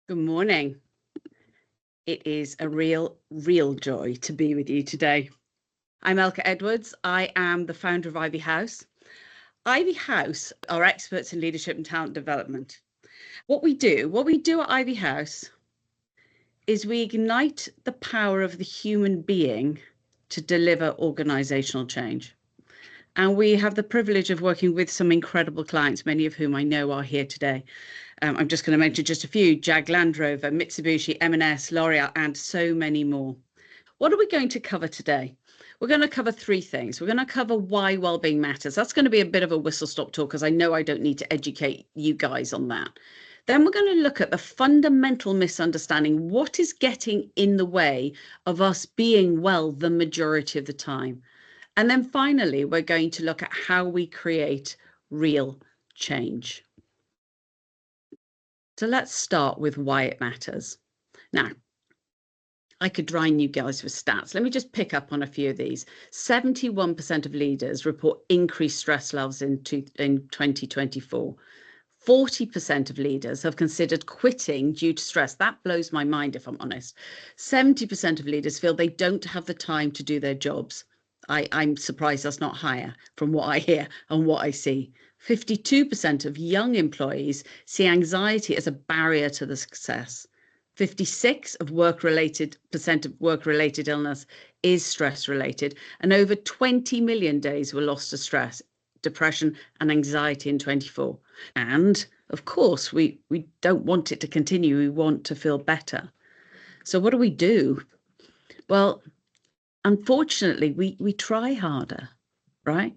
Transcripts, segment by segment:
Good morning. It is a real joy to be with you today. I'm Elke Edwards. I am the founder of Ivy House. Ivy House are experts in leadership and talent development. What we do at Ivy House is we ignite the power of the human being to deliver organizational change. And we have the privilege of working with some incredible clients, many of whom I know are here today. I'm just going to mention just a few: Jag Land Rover, Mitsubishi, M&S, L'Oreal, and so many more. What are we going to cover today? We're going to cover three things. We're going to cover why wellbeing matters. That's going to be a bit of a whistle-stop talk because I know I don't need to educate you guys on that. Then we're going to look at the fundamental misunderstanding. What is getting in the way of us being well the majority of the time? And then finally, we're going to look at how we create real change. So let's start with why it matters. Now, I could drown you guys with stats. Let me just pick up on a few of these. 71% of leaders report increased stress levels in 2024. 40% of leaders have considered quitting due to stress. That blows my mind, if I'm honest. 70% of leaders feel they don't have the time to do their jobs. I'm surprised that's not higher from what I hear and what I see. 52% of young employees see anxiety as a barrier to the success. 56% of work-related illness is stress-related, and over 20 million days were lost to stress, depression, and anxiety in 24. And of course, we don't want it to continue. We want to feel better. So what do we do? Well, unfortunately, we try harder, right?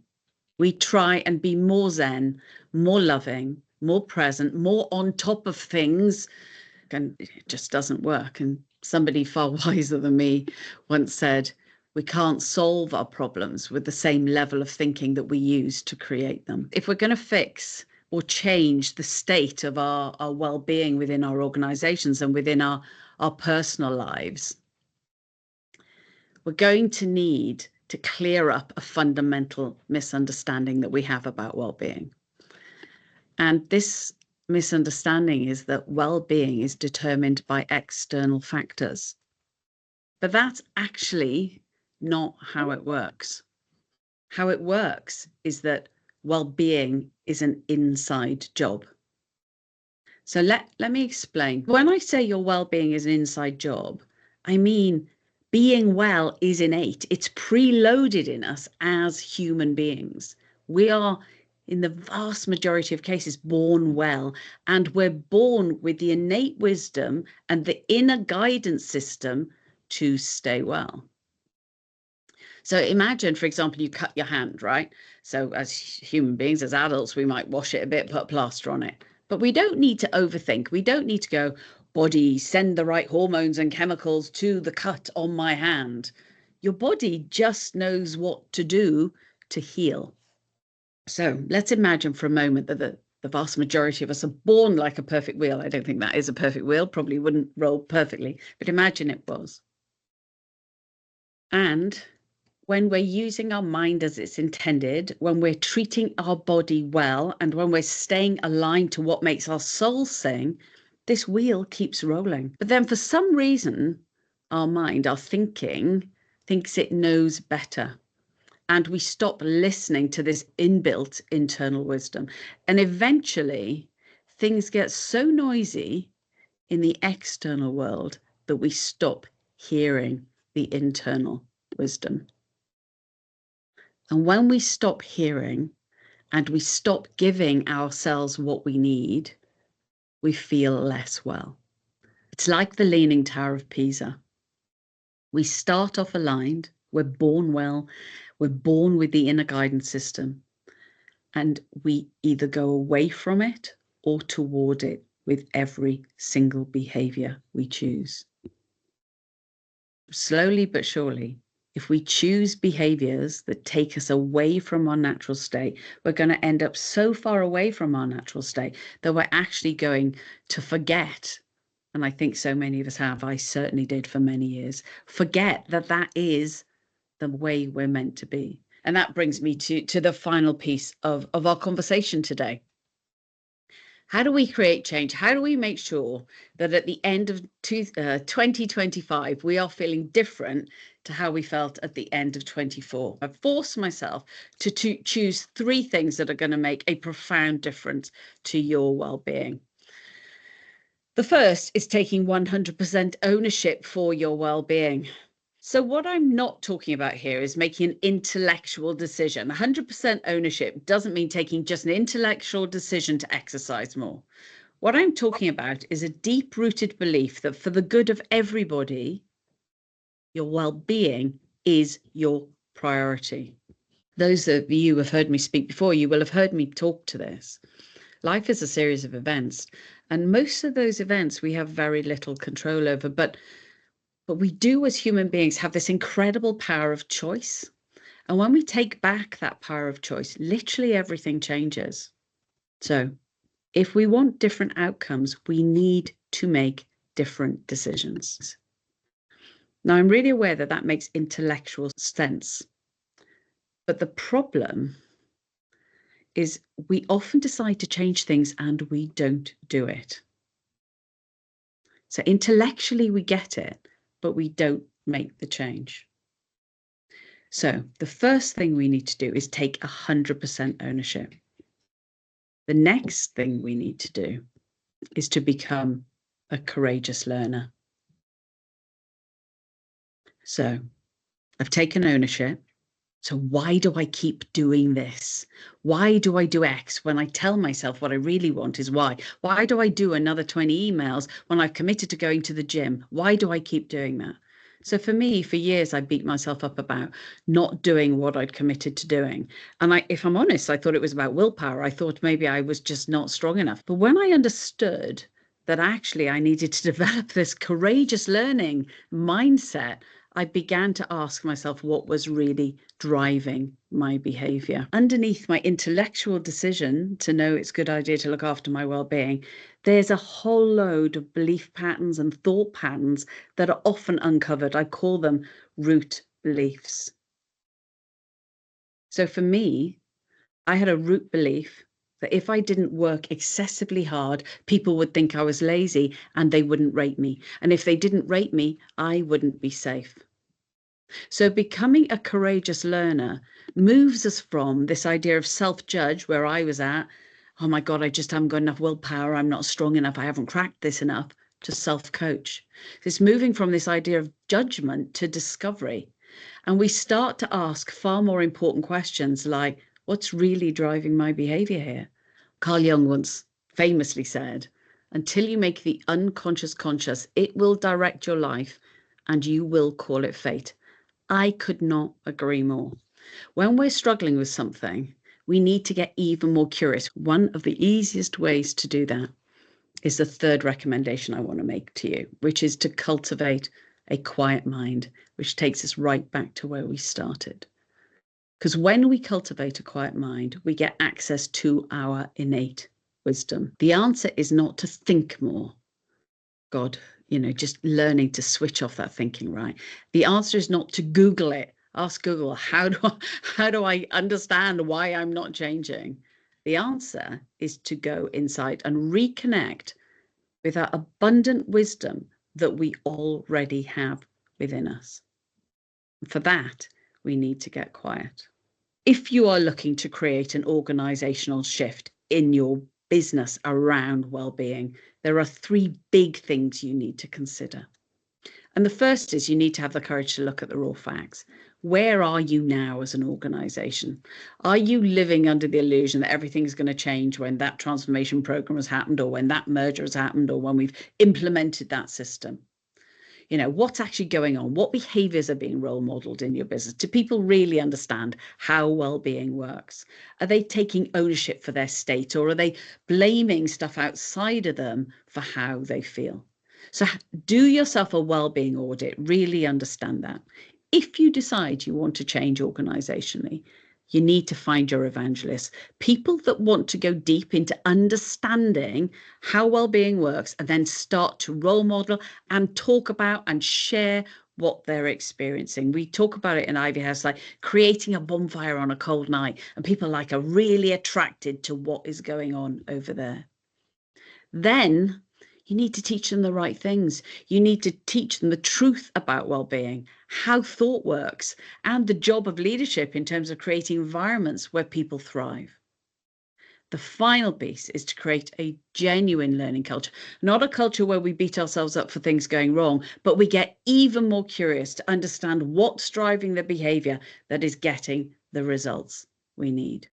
We try and be more zen, more loving, more present, more on top of things, and it just doesn't work. And somebody far wiser than me once said, we can't solve our problems with the same level of thinking that we use to create them. If we're going to fix or change the state of our well-being within our organizations and within our personal lives, we're going to need to clear up a fundamental misunderstanding that we have about well-being. And this misunderstanding is that well-being is determined by external factors. But that's actually not how it works. How it works is that well-being is an inside job. So let me explain. When I say your well-being is an inside job, I mean being well is innate. It's preloaded in us as human beings. We are, in the vast majority of cases, born well, and we're born with the innate wisdom and the inner guidance system to stay well. So imagine, for example, you cut your hand, right? So as human beings, as adults, we might wash it a bit, put a plaster on it. But we don't need to overthink. We don't need to go, body, send the right hormones and chemicals to the cut on my hand. Your body just knows what to do to heal. So let's imagine for a moment that the vast majority of us are born like a perfect wheel. I don't think that is a perfect wheel, probably wouldn't roll perfectly, but imagine it was. And when we're using our mind as it's intended, when we're treating our body well, and when we're staying aligned to what makes our soul sing, this wheel keeps rolling. But then for some reason, our mind, our thinking, thinks it knows better. And we stop listening to this inbuilt internal wisdom. And eventually, things get so noisy in the external world that we stop hearing the internal wisdom. And when we stop hearing and we stop giving ourselves what we need, we feel less well. It's like the Leaning Tower of Pisa. We start off aligned, we're born well, we're born with the inner guidance system, and we either go away from it or toward it with every single behavior we choose. Slowly but surely, if we choose behaviors that take us away from our natural state, we're going to end up so far away from our natural state that we're actually going to forget. And I think so many of us have, I certainly did for many years, forget that that is the way we're meant to be. And that brings me to the final piece of our conversation today. How do we create change? How do we make sure that at the end of 2025, we are feeling different to how we felt at the end of 24? I've forced myself to choose 3 things that are going to make a profound difference to your well-being. The first is taking 100% ownership for your well-being. So what I'm not talking about here is making an intellectual decision. 100% ownership doesn't mean taking just an intellectual decision to exercise more. What I'm talking about is a deep-rooted belief that for the good of everybody, your well-being is your priority. Those of you who have heard me speak before, you will have heard me talk to this. Life is a series of events, and most of those events we have very little control over, but we do as human beings have this incredible power of choice. And when we take back that power of choice, literally everything changes. So if we want different outcomes, we need to make different decisions. Now, I'm really aware that that makes intellectual sense. But the problem is we often decide to change things and we don't do it. So intellectually, we get it, but we don't make the change. So the first thing we need to do is take 100% ownership. The next thing we need to do is to become a courageous learner. So I've taken ownership. So why do I keep doing this? Why do I do X when I tell myself what I really want is Y? Why do I do another 20 emails when I've committed to going to the gym? Why do I keep doing that? So for me, for years, I beat myself up about not doing what I'd committed to doing. And if I'm honest, I thought it was about willpower. I thought maybe I was just not strong enough. But when I understood that actually I needed to develop this courageous learning mindset, I began to ask myself what was really driving my behavior. Underneath my intellectual decision to know it's a good idea to look after my well-being, there's a whole load of belief patterns and thought patterns that are often uncovered. I call them root beliefs. So for me, I had a root belief that if I didn't work excessively hard, people would think I was lazy and they wouldn't rate me. And if they didn't rate me, I wouldn't be safe. So becoming a courageous learner moves us from this idea of self-judge, where I was at, oh my God, I just haven't got enough willpower, I'm not strong enough, I haven't cracked this enough, to self-coach. It's moving from this idea of judgment to discovery. And we start to ask far more important questions like, what's really driving my behavior here? Carl Jung once famously said, until you make the unconscious conscious, it will direct your life and you will call it fate. I could not agree more. When we're struggling with something, we need to get even more curious. One of the easiest ways to do that is the third recommendation I want to make to you, which is to cultivate a quiet mind, which takes us right back to where we started. Because when we cultivate a quiet mind, we get access to our innate wisdom. The answer is not to think more. God, just learning to switch off that thinking, right? The answer is not to Google it. Ask Google, how do I understand why I'm not changing? The answer is to go inside and reconnect with our abundant wisdom that we already have within us. For that, we need to get quiet. If you are looking to create an organizational shift in your business around well-being, there are 3 big things you need to consider. And the first is you need to have the courage to look at the raw facts. Where are you now as an organization? Are you living under the illusion that everything's going to change when that transformation program has happened, or when that merger has happened, or when we've implemented that system? What's actually going on? What behaviors are being role modeled in your business? Do people really understand how well-being works? Are they taking ownership for their state, or are they blaming stuff outside of them for how they feel? So do yourself a well-being audit, really understand that. If you decide you want to change organizationally, you need to find your evangelists, people that want to go deep into understanding how well-being works and then start to role model and talk about and share what they're experiencing. We talk about it in Ivy House, like creating a bonfire on a cold night, and people are really attracted to what is going on over there. Then you need to teach them the right things. You need to teach them the truth about well-being, how thought works, and the job of leadership in terms of creating environments where people thrive. The final piece is to create a genuine learning culture, not a culture where we beat ourselves up for things going wrong, but we get even more curious to understand what's driving the behavior that is getting the results we need.